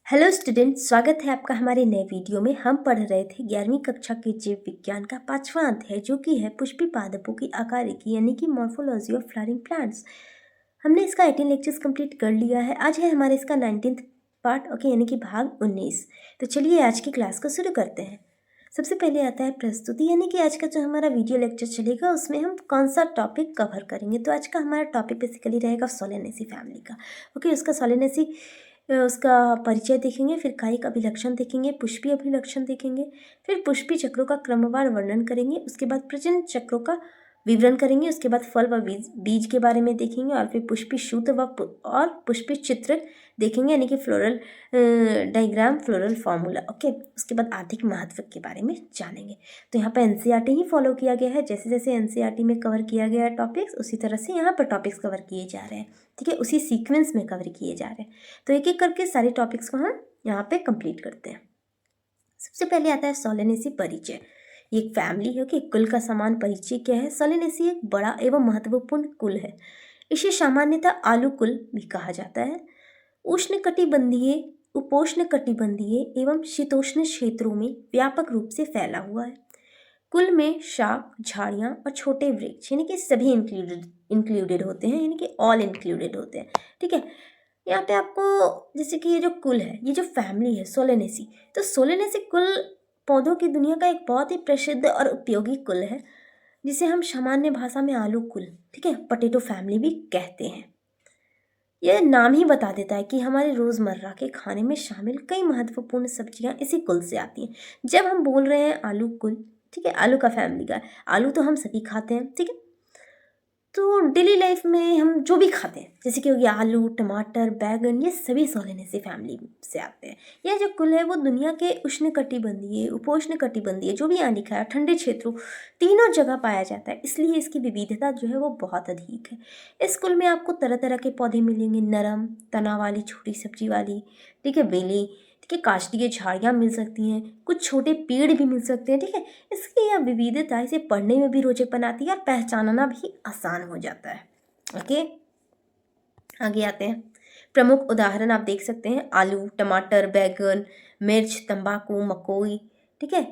Hello student, स्वागत है आपका हमारे नए वीडियो में। हम पढ़ रहे थे 11वीं कक्षा के जीव विज्ञान का 5वां अध्याय जो कि है पुष्पी पादपों की आकारिकी यानी कि मॉर्फोलॉजी ऑफ फ्लावरिंग प्लांट्स। हमने इसका 18 लेक्चर्स कंप्लीट कर लिया है। आज है हमारे इसका 19th पार्ट, ओके, यानी कि भाग 19। तो चलिए आज की क्लास को शुरू करते हैं। सबसे पहले आता है प्रस्तुति, यानी कि आज का जो हमारा वीडियो लेक्चर चलेगा उसमें हम कौन सा टॉपिक कवर करेंगे। तो आज का हमारा टॉपिक बेसिकली रहेगा सोलेनेसी फैमिली का। ओके, उसका सोलेनेसी उसका परिचय देखेंगे, फिर कायिक अभिलक्षण देखेंगे, पुष्पी अभिलक्षण देखेंगे, फिर पुष्पी चक्रों का क्रमवार वर्णन करेंगे, उसके बाद प्रजनन चक्रों का विवरण करेंगे, उसके बाद फल व बीज के बारे में देखेंगे, और फिर पुष्पी सूत्र और पुष्पी चित्र देखेंगे, यानी कि floral diagram, floral formula. Okay, उसके बाद आर्थिक महत्व के बारे में जानेंगे। तो यहाँ पर एनसीईआरटी ही फॉलो किया गया है। जैसे जैसे एनसीईआरटी में कवर किया गया है टॉपिक्स, उसी तरह से यहाँ पर टॉपिक्स कवर किए जा रहे हैं। ठीक है, उसी सीक्वेंस में कवर किए जा रहे हैं। तो एक एक करके सारे टॉपिक्स को हम यहाँ पे कंप्लीट करते हैं। सबसे पहले आता है सोलेनेसी परिचय। ये एक फैमिली है कि कुल का समान परिचय क्या है। सोलेनेसी एक बड़ा एवं महत्वपूर्ण कुल है। इसे सामान्यतः आलू कुल भी कहा जाता है। उष्णकटिबंधीय, उपोष्णकटिबंधीय एवं शीतोष्ण क्षेत्रों में व्यापक रूप से फैला हुआ है। कुल में शाख, झाड़ियाँ और छोटे वृक्ष यानी कि सभी इंक्लूडेड होते हैं, यानी कि ऑल इंक्लूडेड होते हैं। ठीक है, यहाँ पे आपको जैसे कि ये जो कुल है, ये जो फैमिली है सोलेनेसी, तो सोलेनेसी कुल पौधों की दुनिया का एक बहुत ही प्रसिद्ध और उपयोगी कुल है, जिसे हम सामान्य भाषा में आलू कुल, ठीक है, पोटैटो फैमिली भी कहते हैं। यह नाम ही बता देता है कि हमारे रोज़मर्रा के खाने में शामिल कई महत्वपूर्ण सब्जियां इसी कुल से आती हैं। जब हम बोल रहे हैं आलू कुल, ठीक है, आलू का फैमिली का, आलू तो हम सभी खाते हैं, ठीक है। तो डेली लाइफ में हम जो भी खाते हैं, जैसे कि हो गया आलू, टमाटर, बैगन, ये सभी सोलेनेसी फैमिली से आते हैं। यह जो कुल है वो दुनिया के उष्णकटिबंधीय, उपोष्णकटिबंधीय, जो भी यहाँ लिखा है, ठंडे क्षेत्रों, तीनों जगह पाया जाता है। इसलिए इसकी विविधता जो है वो बहुत अधिक है। इस कुल में आपको तरह तरह के पौधे मिलेंगे, नरम तना वाली, छोटी सब्जी वाली, ठीक है, बेली, ठीक है, काष्ठीय झाड़ियाँ मिल सकती हैं, कुछ छोटे पेड़ भी मिल सकते हैं। ठीक है, इसकी यह विविधता इसे पढ़ने में भी रोचक बनाती है और पहचानना भी आसान हो जाता है। ओके, आगे आते हैं। प्रमुख उदाहरण आप देख सकते हैं, आलू, टमाटर, बैगन, मिर्च, तंबाकू, मकोई, ठीक है,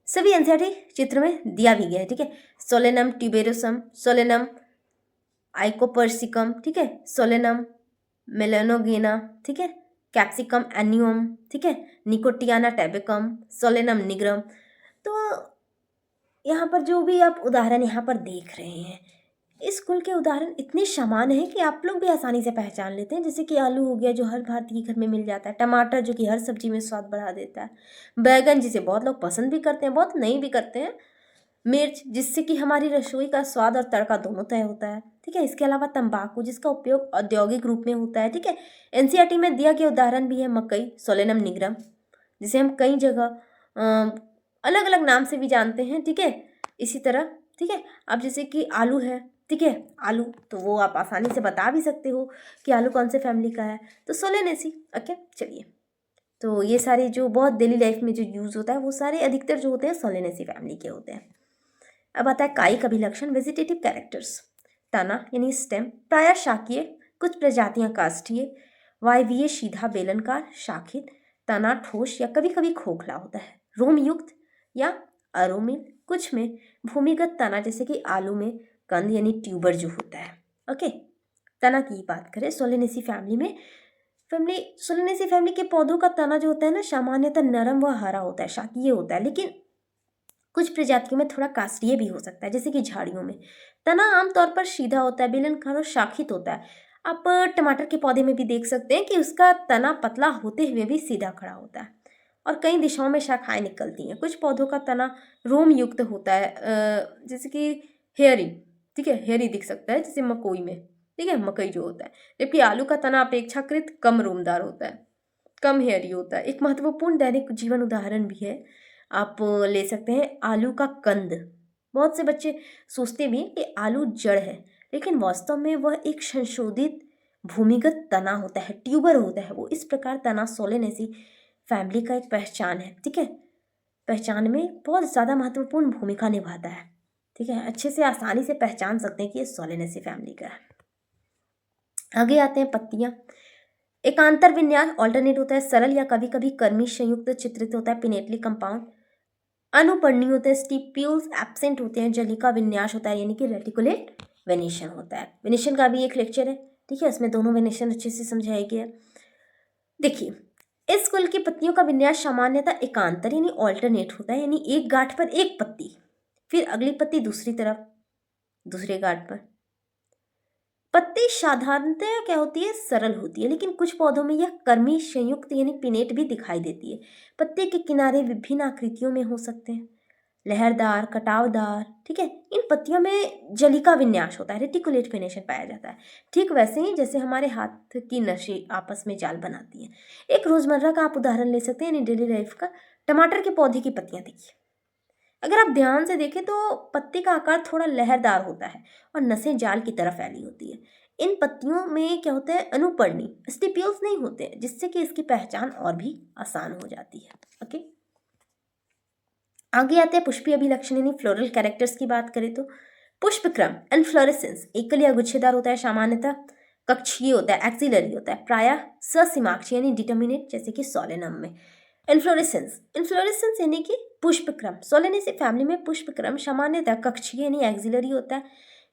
सभी एनसीईआरटी चित्र में दिया भी गया है। ठीक है, सोलेनम ट्यूबेरोसम, सोलेनम आइकोपर्सिकम, ठीक है, सोलेनम मेलानोगेना, ठीक है, कैप्सिकम एन्युअम, ठीक है, निकोटियाना टैबेकम, सोलेनम निग्रम। तो यहाँ पर जो भी आप उदाहरण यहाँ पर देख रहे हैं, इस कुल के उदाहरण इतने समान हैं कि आप लोग भी आसानी से पहचान लेते हैं। जैसे कि आलू हो गया, जो हर भारतीय घर में मिल जाता है, टमाटर जो कि हर सब्जी में स्वाद बढ़ा देता है, बैगन जिसे बहुत लोग पसंद भी करते हैं, बहुत नहीं भी करते हैं, मिर्च जिससे कि हमारी रसोई का स्वाद और तड़का दोनों तय होता है। ठीक है, इसके अलावा तंबाकू जिसका उपयोग औद्योगिक रूप में होता है। ठीक है, एनसीईआरटी में दिया गया उदाहरण भी है मकई, सोलेनम निग्रम, जिसे हम कई जगह अलग अलग नाम से भी जानते हैं। ठीक है, इसी तरह, ठीक है, अब जैसे कि आलू है, ठीक है, आलू तो वो आप आसानी से बता भी सकते हो कि आलू कौन से फैमिली का है, तो सोलेनेसी। ओके, चलिए, तो ये सारे जो बहुत डेली लाइफ में जो यूज़ होता है वो सारे अधिकतर जो होते हैं सोलेनेसी फैमिली के होते हैं। अब आता है कायिक अभिलक्षण, वेजिटेटिव कैरेक्टर्स। तना यानी स्टेम प्रायः शाकीय, कुछ प्रजातियां काष्ठीय, वायवीय सीधा बेलनकार, शाखित। तना ठोस या कभी कभी खोखला होता है, रोमयुक्त या अरोमिल। कुछ में भूमिगत तना, जैसे कि आलू में कंद यानी ट्यूबर जो होता है। ओके, तना की बात करें सोलेनेसी फैमिली में, सोलेनेसी फैमिली के पौधों का तना जो होता है ना, सामान्यतः नरम व हरा होता है, शाकीय होता है, लेकिन कुछ प्रजातियों में थोड़ा काष्ठीय भी हो सकता है, जैसे कि झाड़ियों में। तना आमतौर पर सीधा होता है, बेलनकार और शाखित होता है। आप टमाटर के पौधे में भी देख सकते हैं कि उसका तना पतला होते हुए भी सीधा खड़ा होता है और कई दिशाओं में शाखाएं निकलती हैं। कुछ पौधों का तना रोम युक्त होता है, जैसे कि हेयरी, ठीक है, हेयरी दिख सकता है, जैसे मकोई में, ठीक है, मकई जो होता है। जबकि आलू का तना अपेक्षाकृत कम रोमदार होता है, कम हेयरी होता है। एक महत्वपूर्ण दैनिक जीवन उदाहरण भी है, आप ले सकते हैं आलू का कंद। बहुत से बच्चे सोचते भी हैं कि आलू जड़ है, लेकिन वास्तव में वह एक संशोधित भूमिगत तना होता है, ट्यूबर होता है वो। इस प्रकार तना सोलेनेसी फैमिली का एक पहचान है। ठीक है, पहचान में बहुत ज़्यादा महत्वपूर्ण भूमिका निभाता है। ठीक है, अच्छे से आसानी से पहचान सकते हैं कि ये सोलेनेसी फैमिली का है। आगे आते हैं पत्तियाँ। एकांतर विन्यास ऑल्टरनेट होता है, सरल या कभी कभी कर्मी संयुक्त चित्रित होता है, पिनेटली कंपाउंड। अनुपर्णी होते हैं, स्टिप्यूल्स एब्सेंट होते हैं, जलिका विन्यास होता है यानी कि रेटिकुलेट वेनेशन होता है। वेनेशन का भी एक लेक्चर है, ठीक है, इसमें दोनों वेनेशन अच्छे से समझाया गया है। देखिए, इस कुल की पत्तियों का विन्यास सामान्यतः एकांतर यानी ऑल्टरनेट होता है, यानी एक गांठ पर एक पत्ती, फिर अगली पत्ती दूसरी तरफ दूसरे गांठ पर। पत्ती साधारणतः क्या होती है, सरल होती है, लेकिन कुछ पौधों में यह कर्मी संयुक्त यानी पिनेट भी दिखाई देती है। पत्ते के किनारे विभिन्न आकृतियों में हो सकते हैं, लहरदार, कटावदार, ठीक है। इन पत्तियों में जलिका विन्यास होता है, रेटिकुलेट वेनेशन पाया जाता है, ठीक वैसे ही जैसे हमारे हाथ की नसें आपस में जाल बनाती हैं। एक रोजमर्रा का आप उदाहरण ले सकते हैं, यानी डेली लाइफ का। टमाटर के पौधे की पत्तियां देखिए, अगर आप ध्यान से देखें तो पत्ती का आकार थोड़ा लहरदार होता है और नसें जाल की तरफ फैली होती है। इन पत्तियों में क्या होता है, अनुपर्णी स्टिप्यूल्स नहीं होते हैं, जिससे कि इसकी पहचान और भी आसान हो जाती है। ओके, आगे आते हैं पुष्पीय अभिलक्षण यानी फ्लोरल कैरेक्टर्स की बात करें तो पुष्पक्रम इनफ्लोरेसेंस एकल या गुच्छेदार होता है, सामान्यतः कक्षीय होता है, एक्सिलरी होता है, प्रायः ससीमाक्षी यानी डिटर्मिनेट, जैसे कि सोलेनम में। इन्फ्लोरेसेंस यानी कि पुष्पक्रम, सोलेनेसी फैमिली में पुष्पक्रम सामान्यतः कक्षीय यानी एक्सिलरी होता है,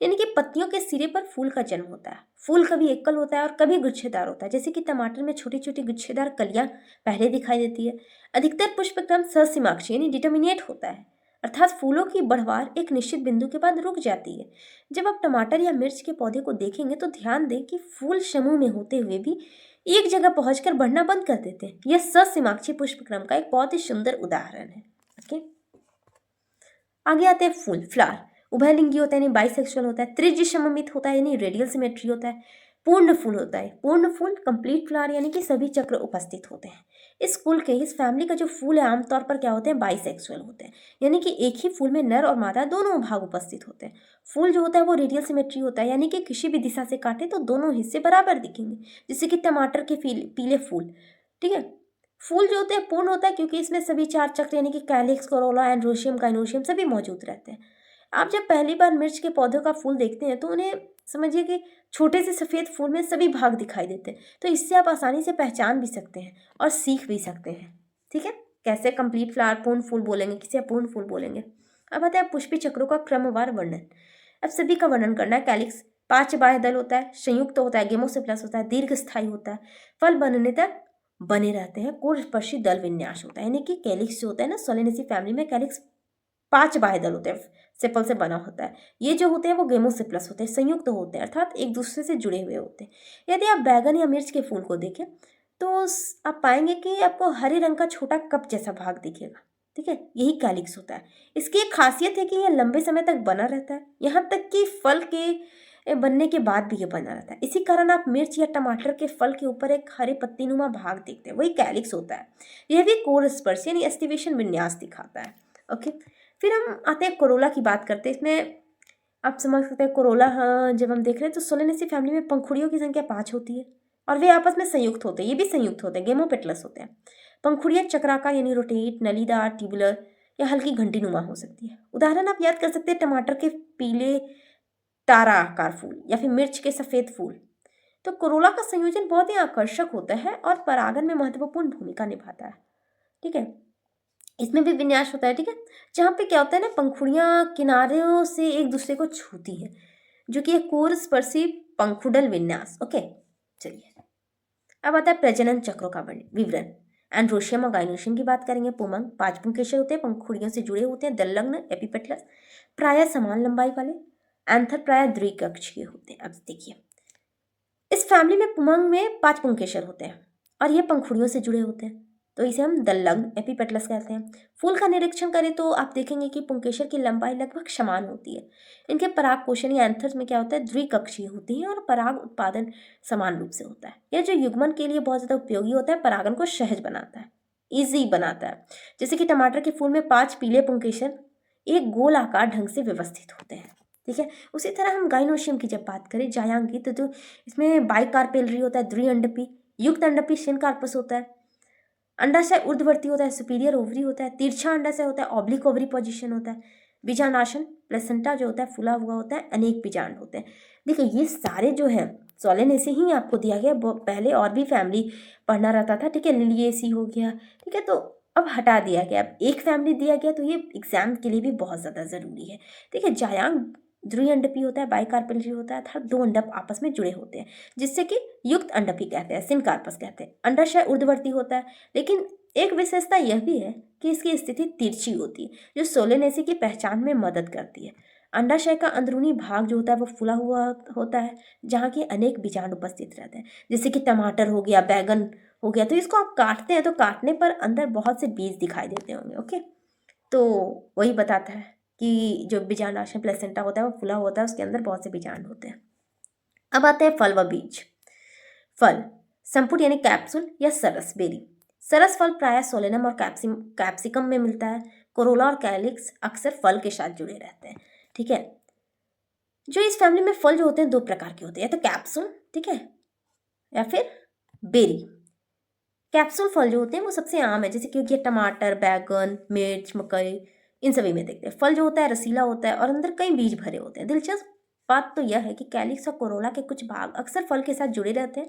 यानी कि पत्तियों के सिरे पर फूल का जन्म होता है। फूल कभी एकल होता है और कभी गुच्छेदार होता है, जैसे कि टमाटर में छोटी छोटी गुच्छेदार कलियां पहले दिखाई देती है। अधिकतर पुष्पक्रम ससीमाक्षी यानी डिटर्मिनेट होता है, अर्थात फूलों की बढ़वार एक निश्चित बिंदु के बाद रुक जाती है। जब आप टमाटर या मिर्च के पौधे को देखेंगे तो ध्यान दें कि फूल समूह में होते हुए भी एक जगह पहुंचकर बढ़ना बंद कर देते हैं। यह ससीमाक्षी पुष्पक्रम का एक बहुत ही सुंदर उदाहरण है। ओके, आगे आते हैं फूल, फ्लावर उभयलिंगी होता है यानी बाइसेक्सुअल होता है, त्रिज्य सममित होता है यानी रेडियल सिमेट्री होता है, पूर्ण फूल होता है। पूर्ण फूल कंप्लीट फ्लावर यानी कि सभी चक्र उपस्थित होते हैं। इस फैमिली का जो फूल है आमतौर पर क्या होते हैं, बाइसेक्सुअल होते हैं, यानी कि एक ही फूल में नर और मादा दोनों भाग उपस्थित होते हैं। फूल जो होता है वो रेडियल सिमेट्री होता है, यानी कि किसी भी दिशा से काटे तो दोनों हिस्से बराबर दिखेंगे, जैसे कि टमाटर के पीले फूल, ठीक है। फूल जो होते हैं पूर्ण होता है क्योंकि इसमें सभी चार चक्र यानी कि कैलिक्स, कोरोला, एंड्रोशियम, गाइनोशियम सभी मौजूद रहते हैं। आप जब पहली बार मिर्च के पौधों का फूल देखते हैं तो उन्हें समझिए कि छोटे से सफ़ेद फूल में सभी भाग दिखाई देते हैं, तो इससे आप आसानी से पहचान भी सकते हैं और सीख भी सकते हैं, ठीक है, कैसे कंप्लीट फ्लावर पूर्ण फूल बोलेंगे, किसे अपूर्ण फूल बोलेंगे। अब आता है पुष्पी चक्रों का क्रमवार वर्णन। अब सभी का वर्णन करना है। कैलिक्स 5 बाह्य दल होता है, संयुक्त होता है, गेमोसिप्लस होता है, दीर्घ स्थायी होता है, फल बनने तक बने रहते हैं, कोरस्पर्शी दल विन्यास होता है, यानी कि कैलिक्स जो होता है ना, सोलेनेसी फैमिली में कैलिक्स 5 बाह्य दल होते हैं, सेपल से बना होता है। ये जो होते हैं वो गेमोसिप्लस होते हैं, संयुक्त होते हैं, अर्थात एक दूसरे से जुड़े हुए होते हैं। यदि आप बैगन या मिर्च के फूल को देखें तो आप पाएंगे कि आपको हरे रंग का छोटा कप जैसा भाग दिखेगा, ठीक है, यही कैलिक्स होता है। इसकी एक खासियत है कि यह लंबे समय तक बना रहता है, यहाँ तक कि फल के बनने के बाद भी ये बना रहता है। इसी कारण आप मिर्च या टमाटर के फल के ऊपर एक हरे पत्तीनुमा भाग देखते हैं, वही कैलिक्स होता है। यह भी कोर स्पर्श यानी एस्टिवेशन विन्यास दिखाता है। ओके, फिर हम आते हैं कोरोला की बात करते हैं। इसमें आप समझ सकते हैं कोरोला, हाँ, जब हम देख रहे हैं तो सोलेनेसी फैमिली में पंखुड़ियों की संख्या 5 होती है और वे आपस में संयुक्त होते हैं, ये भी संयुक्त होते हैं, गेमोपेटलस होते हैं। पंखुड़ियाँ चक्राकार यानी रोटेट, नलीदार, ट्यूबुलर या हल्की घंटी नुमा हो सकती है। उदाहरण आप याद कर सकते हैं, टमाटर के पीले तारा आकार फूल या फिर मिर्च के सफ़ेद फूल। तो कोरोला का संयोजन बहुत ही आकर्षक होता है और परागण में महत्वपूर्ण भूमिका निभाता है, ठीक है। इसमें भी विन्यास होता है, ठीक है, जहाँ पे क्या होता है ना, पंखुड़ियाँ किनारों से एक दूसरे को छूती हैं, जो कि एक कोर स्पर्शी पंखुडल विन्यास। ओके, चलिए अब आता है प्रजनन चक्रों का विवरण। एंड्रोशियम और गाइनोशियम की बात करेंगे। पुमंग 5 पुंकेसर होते हैं, पंखुड़ियों से जुड़े होते हैं, दलग्न एपिपेटलस, प्रायः समान लंबाई वाले। एंथर प्रायः द्विकक्षीय होते हैं। अब देखिए, इस फैमिली में पुमंग में 5 पुंकेसर होते हैं और ये पंखुड़ियों से जुड़े होते हैं, तो इसे हम दलग्न एपिपेटलस कहते हैं। फूल का निरीक्षण करें तो आप देखेंगे कि पुंकेसर की लंबाई लगभग समान होती है। इनके पराग पोषण या एंथर्स में क्या होता है, द्विकक्षीय होती हैं और पराग उत्पादन समान रूप से होता है। यह जो युग्मन के लिए बहुत ज़्यादा उपयोगी होता है, परागन को सहज बनाता है, ईजी बनाता है। जैसे कि टमाटर के फूल में 5 पीले पुंकेसर एक गोल आकार ढंग से व्यवस्थित होते हैं, ठीक है। उसी तरह हम गाइनोशियम की जब बात करें, जायांगी, तो जो इसमें बाइकार्पेलरी होता है, द्विअंडपी, युक्त अंडपी सिनकार्पस होता है। अंडाशय ऊर्ध्ववर्ती होता है, सुपीरियर ओवरी होता है। तिरछा अंडाशय होता है, ऑब्लिक ओवरी पोजीशन होता है। बीजांडाशन प्लेसेंटा जो होता है फूला हुआ होता है, अनेक बीजांड होते हैं। देखिए, ये सारे जो है सोलेनेसी ही आपको दिया गया, पहले और भी फैमिली पढ़ना रहता था, ठीक है, लिलिएसी हो गया, ठीक है, तो अब हटा दिया गया, अब एक फैमिली दिया गया, तो ये एग्जाम के लिए भी बहुत ज़्यादा ज़रूरी है, ठीक है। जायांग द्विअंडपी होता है, बाइकार्पेलरी होता है, अर्थात दो अंडप आपस में जुड़े होते हैं, जिससे कि युक्त अंडपी कहते हैं, सिनकार्पस कहते हैं। अंडाशय ऊर्ध्ववर्ती होता है, लेकिन एक विशेषता यह भी है कि इसकी स्थिति तिरछी होती है, जो सोलेनेसी की पहचान में मदद करती है। अंडाशय का अंदरूनी भाग जो होता है वो फूला हुआ होता है, जहाँ के अनेक बीजाणु उपस्थित रहते हैं, जैसे कि टमाटर हो गया, बैगन हो गया, तो इसको आप काटते हैं तो काटने पर अंदर बहुत से बीज दिखाई देते होंगे, ओके। तो वही बताता है कि जो बीजांडाशय प्लेसेंटा होता है वो फूला होता है, उसके अंदर बहुत से बीजाणु होते हैं। अब आते हैं फल व बीज। फल, संपुट यानी कैप्सूल या सरस, बेरी। सरस फल प्रायः सोलेनम और कैप्सिकम में मिलता है। कोरोला और कैलिक्स अक्सर फल के साथ जुड़े रहते हैं, ठीक है। जो इस फैमिली में फल जो होते हैं दो प्रकार के होते हैं, या तो कैप्सूल, ठीक है, या फिर बेरी। कैप्सूल फल जो होते हैं वो सबसे आम है, जैसे कि टमाटर, बैगन, मिर्च, मकई, इन सभी में देखते हैं। फल जो होता है रसीला होता है और अंदर कई बीज भरे होते हैं। दिलचस्प बात तो यह है कि कैलिक्स और कोरोला के कुछ भाग अक्सर फल के साथ जुड़े रहते हैं,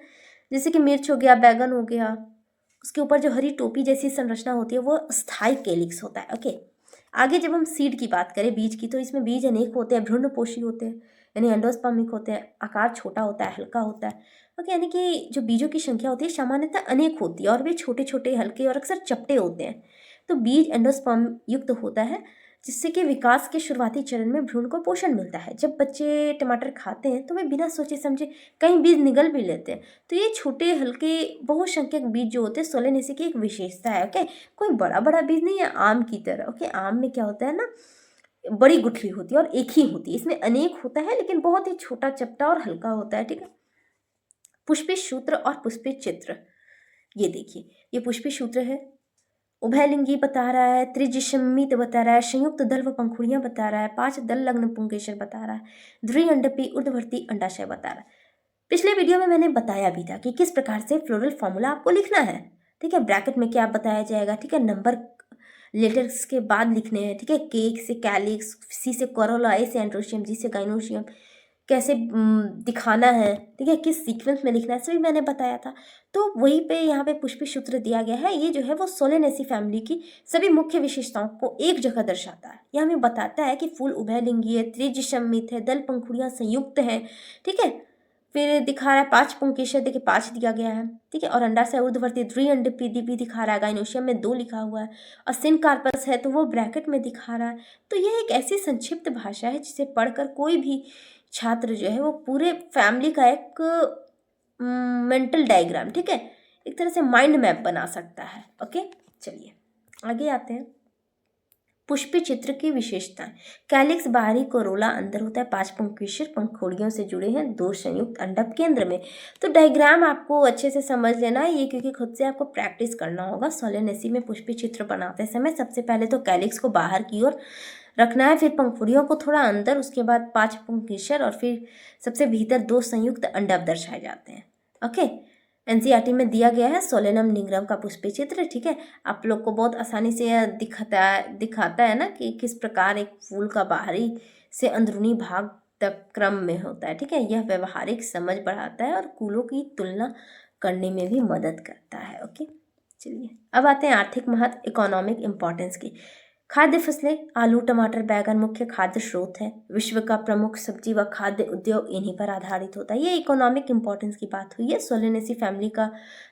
जैसे कि मिर्च हो गया, बैगन हो गया, उसके ऊपर जो हरी टोपी जैसी संरचना होती है वो स्थायी कैलिक्स होता है, ओके। आगे जब हम सीड की बात करें, बीज की, तो इसमें बीज अनेक होते हैं, भ्रूणपोषी होते हैं, यानी एंडोस्पर्मिक होते हैं, आकार छोटा होता है, हल्का होता है, ओके। यानी कि जो बीजों की संख्या होती है सामान्यतः अनेक होती है और वे छोटे छोटे, हल्के और अक्सर चपटे होते हैं। तो बीज एंडोस्पर्म युक्त होता है, जिससे कि विकास के शुरुआती चरण में भ्रूण को पोषण मिलता है। जब बच्चे टमाटर खाते हैं तो वे बिना सोचे समझे कई बीज निगल भी लेते हैं। तो ये छोटे, हल्के, बहुसंख्यक बीज जो होते हैं सोलेनेसी की एक विशेषता है, ओके। कोई बड़ा बड़ा बीज नहीं है आम की तरह, ओके। आम में क्या होता है ना, बड़ी गुठली होती है और एक ही होती है, इसमें अनेक होता है लेकिन बहुत ही छोटा, चपटा और हल्का होता है, ठीक है। पुष्पी सूत्र और पुष्पी चित्र, ये देखिए, ये पुष्पी सूत्र है, उभयलिंगी बता रहा है, त्रिजिशमित बता रहा है, संयुक्त दल व पंखुड़ियां बता रहा है, 5 दल लग्न पुंकेसर बता रहा है, द्विअंडपी ऊर्ध्ववर्ती अंडाशय बता रहा है। पिछले वीडियो में मैंने बताया भी था कि किस प्रकार से फ्लोरल फॉर्मूला आपको लिखना है, ठीक है। ब्रैकेट में क्या बताया जाएगा, ठीक है, नंबर लेटर्स के बाद लिखने हैं, ठीक है। के से कैलिक्स, सी से कोरोला, ए से एंड्रोशियम, जी से गाइनोशियम, कैसे दिखाना है, ठीक है, किस सीक्वेंस में लिखना है, सभी मैंने बताया था। तो वहीं पे यहाँ पे पुष्पी सूत्र दिया गया है, ये जो है वो सोलेनेसी फैमिली की सभी मुख्य विशेषताओं को एक जगह दर्शाता है। यह हमें बताता है कि फूल उभयलिंगी है, त्रिजिशमित है, दल पंखुड़ियाँ संयुक्त हैं, ठीक है। फिर दिखा रहा है 5 पुंकेसर, देखिए 5 दिया गया है, ठीक है। और अंडाशय ऊर्ध्ववर्ती द्विअंडपी भी दिखा रहा है, गाइनोशियम में 2 लिखा हुआ है, और सिनकार्पस है तो वो ब्रैकेट में दिखा रहा है। तो यह एक ऐसी संक्षिप्त भाषा है जिसे पढ़कर कोई भी छात्र जो है वो पूरे फैमिली का एक मेंटल डायग्राम, ठीक है, एक तरह से माइंड मैप बना सकता है, ओके। चलिए आगे आते हैं। पुष्पी चित्र की विशेषताएं, कैलिक्स बाहरी, कोरोला अंदर होता है, 5 पुंकेसर पंखुड़ियों से जुड़े हैं, 2 संयुक्त अंडक केंद्र में। तो डायग्राम आपको अच्छे से समझ लेना है ये, क्योंकि खुद से आपको प्रैक्टिस करना होगा। सोलेनेसी में पुष्पी चित्र बनाते समय सबसे पहले तो कैलिक्स को बाहर की ओर रखना है, फिर पंखुड़ियों को थोड़ा अंदर, उसके बाद 5 पुंकेसर और फिर सबसे भीतर 2 संयुक्त अंडक दर्शाए जाते हैं, ओके। एनसीईआरटी में दिया गया है सोलेनम निग्रम का पुष्पी चित्र, ठीक है। आप लोग को बहुत आसानी से यह दिखाता है ना कि किस प्रकार एक फूल का बाहरी से अंदरूनी भाग तक क्रम में होता है, ठीक है। यह व्यवहारिक समझ बढ़ाता है और कुलों की तुलना करने में भी मदद करता है, ओके। चलिए अब आते हैं आर्थिक महत्व, इकोनॉमिक इम्पोर्टेंस की। खाद्य फसलें, आलू, टमाटर, बैगन मुख्य खाद्य स्रोत है। विश्व का प्रमुख सब्जी व खाद्य उद्योग इन्हीं पर आधारित होता है। ये इकोनॉमिक इम्पोर्टेंस की बात हुई है। सोलेनेसी फैमिली का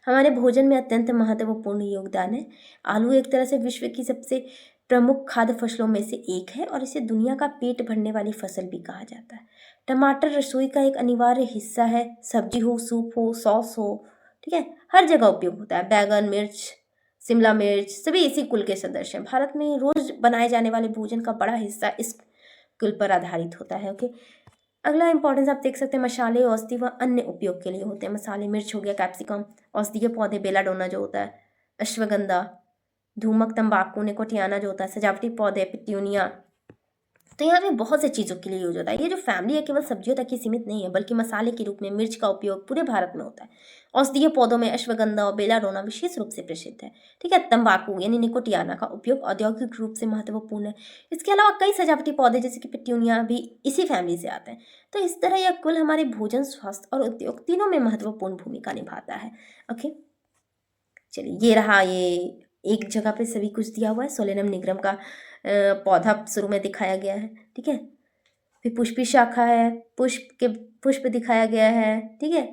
हमारे भोजन में अत्यंत महत्वपूर्ण योगदान है। आलू एक तरह से विश्व की सबसे प्रमुख खाद्य फसलों में से एक है और इसे दुनिया का पेट भरने वाली फसल भी कहा जाता है। टमाटर रसोई का एक अनिवार्य हिस्सा है, सब्जी हो, सूप हो, सॉस हो, ठीक है, हर जगह उपयोग होता है। बैगन, मिर्च, शिमला मिर्च सभी इसी कुल के सदस्य हैं। भारत में रोज बनाए जाने वाले भोजन का बड़ा हिस्सा इस कुल पर आधारित होता है, ओके। अगला इंपॉर्टेंस आप देख सकते हैं, मसाले औषधि व अन्य उपयोग के लिए होते हैं। मसाले, मिर्च हो गया, कैप्सिकम, औषधीय पौधे, बेलाडोना जो होता है, अश्वगंधा, धूमक, तंबाकू, निकोटियाना जो होता है, सजावटी पौधे, पिट्यूनिया, तो यहाँ पे बहुत से चीज़ों के लिए यूज होता है। ये जो फैमिली है केवल सब्जियों तक ही सीमित नहीं है, बल्कि मसाले के रूप में मिर्च का उपयोग पूरे भारत में होता है। औषधीय पौधों में अश्वगंधा और बेलाडोना विशेष रूप से प्रसिद्ध है। ठीक है, तंबाकू यानी निकोटियाना का उपयोग औद्योगिक रूप से महत्वपूर्ण है। इसके अलावा कई सजावटी पौधे जैसे कि पिट्यूनिया भी इसी फैमिली से आते हैं। तो इस तरह यह कुल हमारे भोजन, स्वास्थ्य और उद्योग तीनों में महत्वपूर्ण भूमिका निभाता है। ओके, चलिए ये रहा, ये एक जगह पे सभी कुछ दिया हुआ है। सोलेनम निग्रम का पौधा शुरू में दिखाया गया है। ठीक है, फिर पुष्पी शाखा है, पुष्प दिखाया गया है। ठीक है,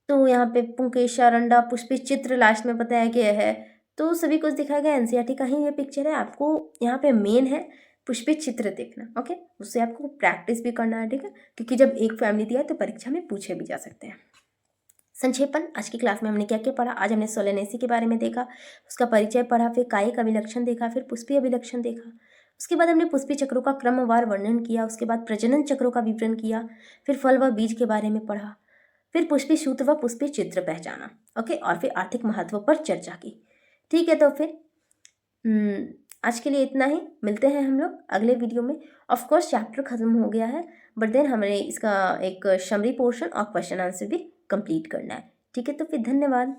तो यहाँ पे पुंकेशा रंडा पुष्पी चित्र लास्ट में बताया गया है। तो सभी कुछ दिखाया गया। एनसीईआरटी का ही ये पिक्चर है। आपको यहाँ पे मेन है पुष्पी चित्र देखना। ओके, उससे आपको प्रैक्टिस भी करना है। ठीक है, क्योंकि जब एक फैमिली दिया है तो परीक्षा में पूछे भी जा सकते हैं। संक्षेपण, आज की क्लास में हमने क्या क्या पढ़ा? आज हमने सोलेनेसी के बारे में देखा, उसका परिचय पढ़ा, फिर कायिक अभिलक्षण देखा, फिर पुष्पी अभिलक्षण देखा। उसके बाद हमने पुष्पी चक्रों का क्रमवार वर्णन किया, उसके बाद प्रजनन चक्रों का विवरण किया, फिर फल व बीज के बारे में पढ़ा, फिर पुष्पी सूत्र व पुष्पी चित्र पहचाना। ओके, और फिर आर्थिक महत्व पर चर्चा की। ठीक है, तो फिर आज के लिए इतना ही। मिलते हैं हम लोग अगले वीडियो में। ऑफ कोर्स चैप्टर खत्म हो गया है, बट देन हमें इसका एक समरी पोर्शन और क्वेश्चन आंसर भी कंप्लीट करना है। ठीक है, तो फिर धन्यवाद।